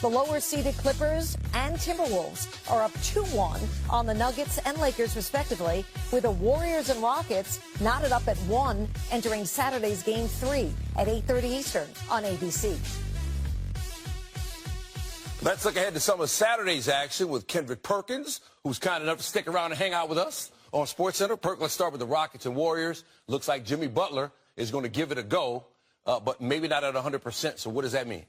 The lower-seeded Clippers and Timberwolves are up 2-1 on the Nuggets and Lakers, respectively, with the Warriors and Rockets knotted up at 1 entering Saturday's Game 3 at 8:30 Eastern on ABC. Let's look ahead to some of Saturday's action with Kendrick Perkins, who's kind enough to stick around and hang out with us on Sportscenter. Perk, let's start with the Rockets and Warriors. Looks like Jimmy Butler is going to give it a go, but maybe not at 100%. So what does that mean?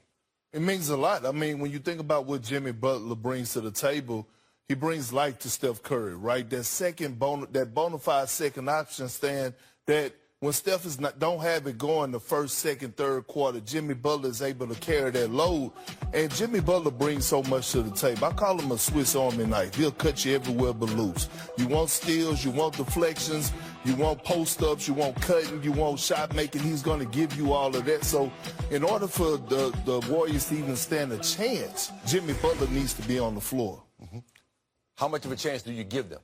It means a lot. I mean, when you think about what Jimmy Butler brings to the table, he brings life to Steph Curry, right? That bona fide second option stand that when Steph don't have it going the first, second, third quarter, Jimmy Butler is able to carry that load. And Jimmy Butler brings so much to the table. I call him a Swiss Army knife. He'll cut you everywhere but loose. You want steals, you want deflections, you want post-ups, you want cutting, you want shot making. He's going to give you all of that. So in order for the Warriors to even stand a chance, Jimmy Butler needs to be on the floor. Mm-hmm. How much of a chance do you give them?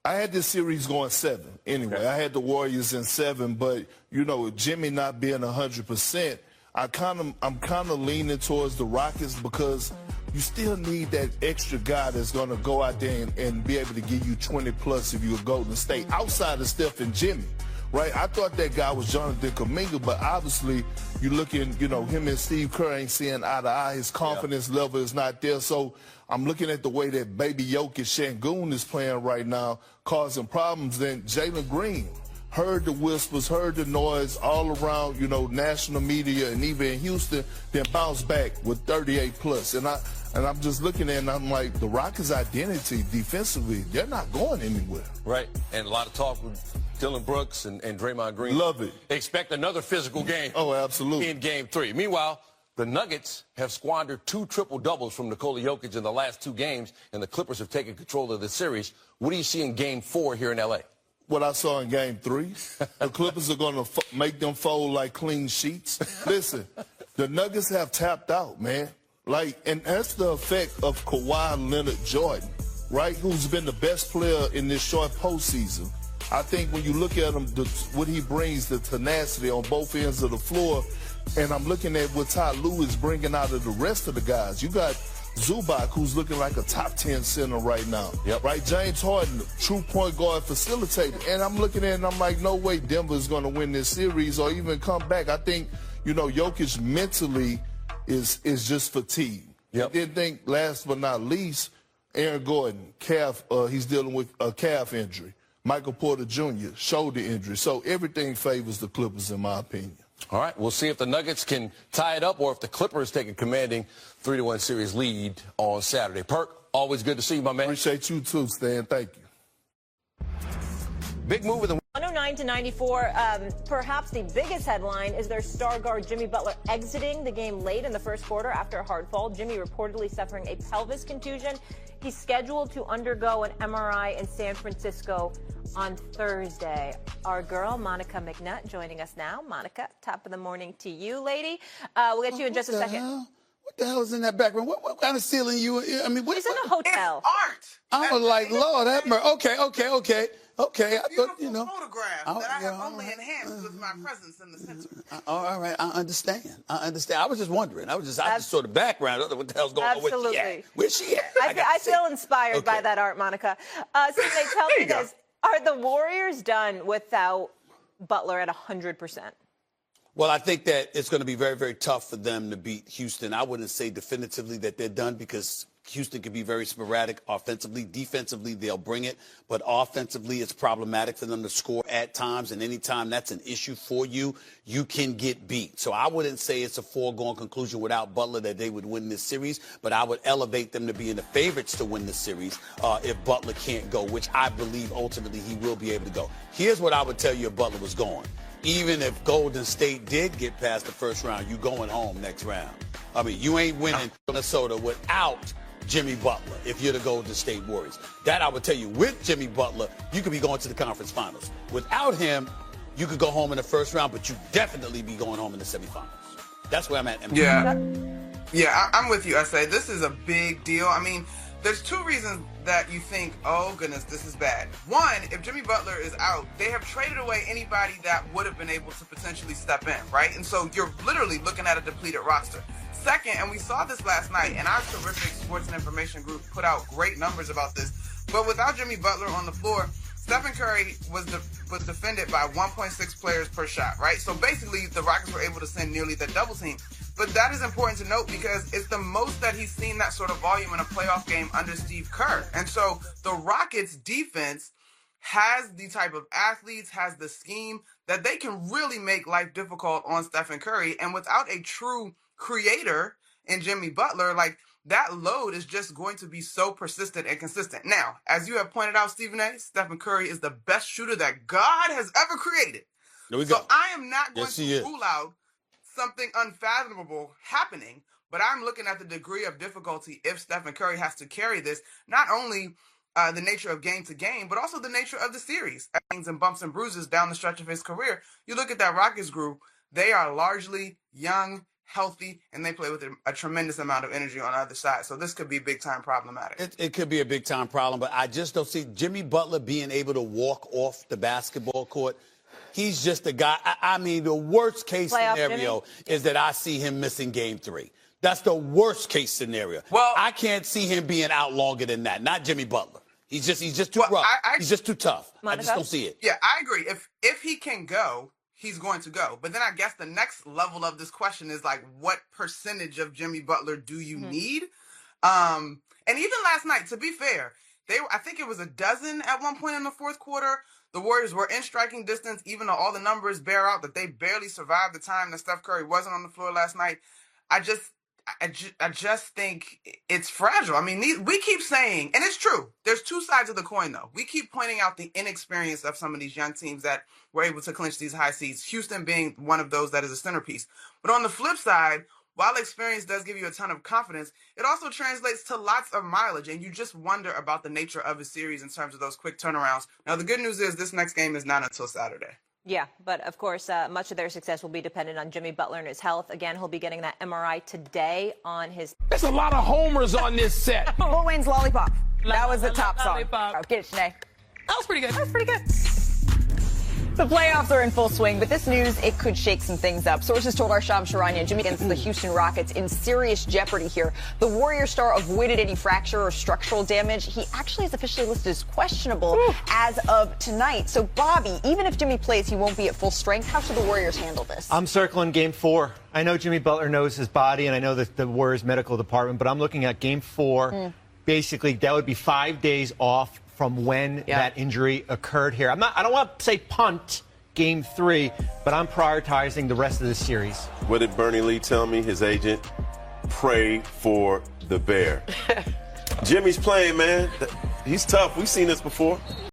I had this series going 7 anyway. Okay. I had the Warriors in 7, but, you know, Jimmy not being 100%, I'm kind of leaning towards the Rockets because you still need that extra guy that's going to go out there and be able to give you 20-plus if you're Golden State, outside of Steph and Jimmy, right? I thought that guy was Jonathan Kuminga, but obviously you're looking, you know, him and Steve Kerr ain't seeing eye to eye. His confidence level is not there. So I'm looking at the way that baby Jokic Şengün is playing right now, causing problems. Then Jalen Green heard the whispers, heard the noise all around, you know, national media and even in Houston, then bounced back with 38-plus. And I'm just looking at it and I'm like, the Rockets' identity defensively, they're not going anywhere. Right. And a lot of talk with Dylan Brooks and Draymond Green. Love it. Expect another physical game. Oh, absolutely. In Game 3. Meanwhile, the Nuggets have squandered 2 triple-doubles from Nikola Jokic in the last 2 games, and the Clippers have taken control of the series. What do you see in Game 4 here in L.A.? What I saw in Game 3. The Clippers are going to make them fold like clean sheets. Listen, the Nuggets have tapped out, man. And that's the effect of Kawhi Leonard Jordan, right, who's been the best player in this short postseason. I think when you look at him, what he brings, the tenacity on both ends of the floor, and I'm looking at what Ty Lue is bringing out of the rest of the guys. You got Zubac, who's looking like a top 10 center right now. Yep. Right? James Harden, true point guard facilitator. And I'm looking at it and I'm like, no way Denver's going to win this series or even come back. I think, you know, Jokic mentally is just fatigued. Yep. I did think, last but not least, Aaron Gordon, he's dealing with a calf injury. Michael Porter Jr., shoulder injury. So everything favors the Clippers, in my opinion. All right, we'll see if the Nuggets can tie it up or if the Clippers take a commanding 3-1 series lead on Saturday. Perk, always good to see you, my man. Appreciate you too, Stan. Thank you. Big move with the 109-94. Perhaps the biggest headline is their star guard Jimmy Butler exiting the game late in the first quarter after a hard fall. Jimmy reportedly suffering a pelvis contusion. He's scheduled to undergo an MRI in San Francisco on Thursday. Our girl, Monica McNutt, joining us now. Monica, top of the morning to you, lady. We'll get you in just a second. Hell? What the hell is in that background? What kind of ceiling you? I mean, He's in a hotel. It's art. I was like, Lord, have mercy. Okay. I thought, you know. Photograph that I have only enhanced with my presence in the center. All right, I understand. I was just wondering. I just sort of background. What the hell's going on with Absolutely. she at? Where's she at? I feel inspired by that art, Monica. So they tell me this. Are the Warriors done without Butler at 100%? Well, I think that it's going to be very, very tough for them to beat Houston. I wouldn't say definitively that they're done because Houston can be very sporadic offensively. Defensively, they'll bring it. But offensively, it's problematic for them to score at times. And anytime that's an issue for you, you can get beat. So I wouldn't say it's a foregone conclusion without Butler that they would win this series. But I would elevate them to being the favorites to win this series if Butler can't go, which I believe ultimately he will be able to go. Here's what I would tell you if Butler was going. Even if Golden State did get past the first round, you going home next round. I mean, you ain't winning Minnesota without Jimmy Butler if you're the Golden State Warriors. That I would tell you, with Jimmy Butler, you could be going to the conference finals. Without him, you could go home in the first round, but you definitely be going home in the semifinals. That's where I'm at. Yeah, I'm with you, S.A. This is a big deal. I mean, there's 2 reasons that you think, oh, goodness, this is bad. One, if Jimmy Butler is out, they have traded away anybody that would have been able to potentially step in, right? And so you're literally looking at a depleted roster. second, and we saw this last night, and our terrific sports and information group put out great numbers about this, but without Jimmy Butler on the floor, Stephen Curry was defended by 1.6 players per shot, right? So basically, the Rockets were able to send nearly the double team. But that is important to note because it's the most that he's seen that sort of volume in a playoff game under Steve Kerr. And so the Rockets defense has the type of athletes, has the scheme that they can really make life difficult on Stephen Curry. And without a true creator in Jimmy Butler, like, that load is just going to be so persistent and consistent. Now, as you have pointed out, Stephen A., Stephen Curry is the best shooter that God has ever created. There we go. So I am not going to is. rule out something unfathomable happening, but I'm looking at the degree of difficulty if Stephen Curry has to carry this, not only the nature of game to game, but also the nature of the series. And bumps and bruises down the stretch of his career. You look at that Rockets group, they are largely young, healthy, and they play with a tremendous amount of energy on the other side. So this could be big time problematic. It could be a big time problem, but I just don't see Jimmy Butler being able to walk off the basketball court. He's just a guy. I mean, the worst case scenario is that I see him missing game 3. That's the worst case scenario. Well, I can't see him being out longer than that. Not Jimmy Butler. He's just too rough. He's just too tough. Monica? I just don't see it. Yeah, I agree. If he can go, he's going to go. But then I guess the next level of this question is, like, what percentage of Jimmy Butler do you need? And even last night, to be fair, I think it was a dozen at one point in the fourth quarter. The Warriors were in striking distance, even though all the numbers bear out that they barely survived the time that Steph Curry wasn't on the floor last night. I just think it's fragile. I mean, we keep saying, and it's true, there's two sides of the coin, though. We keep pointing out the inexperience of some of these young teams that were able to clinch these high seeds, Houston being one of those that is a centerpiece. But on the flip side, while experience does give you a ton of confidence, it also translates to lots of mileage, and you just wonder about the nature of a series in terms of those quick turnarounds. Now, the good news is this next game is not until Saturday. Yeah, but of course, much of their success will be dependent on Jimmy Butler and his health. Again, he'll be getting that MRI today on his... There's a lot of homers on this set. Lil Wayne's Lollipop. That was the top song. Lollipop. Get it, Shanae. That was pretty good. That was pretty good. The playoffs are in full swing, but this news, it could shake some things up. Sources told our Sham Sharania Jimmy against the Houston Rockets in serious jeopardy here. The Warrior star avoided any fracture or structural damage. He actually is officially listed as questionable as of tonight. So, Bobby, even if Jimmy plays, he won't be at full strength. How should the Warriors handle this? I'm circling Game 4. I know Jimmy Butler knows his body, and I know the Warriors medical department, but I'm looking at Game 4. Basically, that would be 5 days off from when that injury occurred here. I don't want to say punt Game 3, but I'm prioritizing the rest of the series. What did Bernie Lee tell me, his agent? Pray for the bear. Jimmy's playing, man. He's tough. We've seen this before.